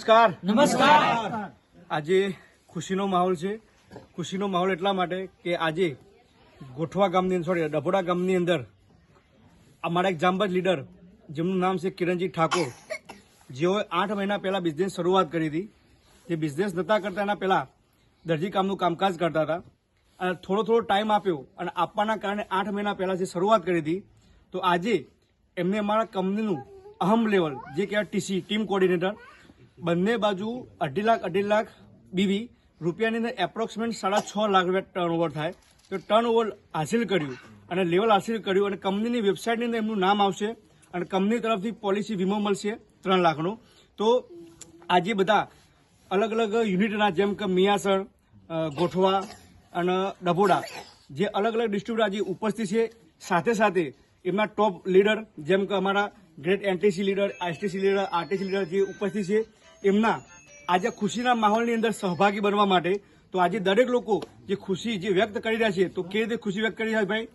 નમસ્કાર. નમસ્કાર. આજે ખુશીનો માહોલ છે. ખુશીનો માહોલ એટલા માટે કે આજે ગોઠવા ગામની ડભોડા ગામની અંદર અમારા એક જાંબજ લીડર જેમનું નામ છે કિરણજી ઠાકોર, જેઓએ 8 મહિના પહેલા બિઝનેસ શરૂઆત કરી હતી. જે બિઝનેસ નતા કરતા એના પહેલા દરજી કામનું કામકાજ કરતા હતા અને થોડો ટાઈમ આપ્યો અને આપવાના કારણે 8 મહિના પહેલા જે શરૂઆત કરી હતી, તો આજે એમને અમારા કંપનીનું અહમ લેવલ જે કહેવાય ટીસી ટીમ કોર્ડિનેટર બંને બાજુ 2.5 લાખ બીવી રૂપિયાની અંદર એપ્રોક્સિમેટ 6.5 લાખ રૂપિયા ટર્નઓવર થાય, તો ટર્નઓવર હાસિલ કર્યું અને લેવલ હાસિલ કર્યું અને કંપનીની વેબસાઇટની અંદર એમનું નામ આવશે અને કંપની તરફથી પોલિસી વીમો મળશે 3 લાખનો. તો આજે બધા અલગ અલગ યુનિટના જેમ કે મિયાસણ, ગોઠવા અને ડભોડા જે અલગ અલગ ડિસ્ટ્રીબ્યુટર આજે ઉપસ્થિત છે. સાથે સાથે એમના ટોપ લીડર જેમ કે અમારા great NTC leader, STC leader, RTC leader જે ઉપસ્થિત છે, એમના આજે ખુશીના માહોલની અંદર સહભાગી બનવા માટે. તો આજે દરેક લોકો જે ખુશી જે વ્યક્ત કરી રહ્યા છે, તો કેવી રીતે ખુશી વ્યક્ત કરી રહ્યા છે ભાઈ?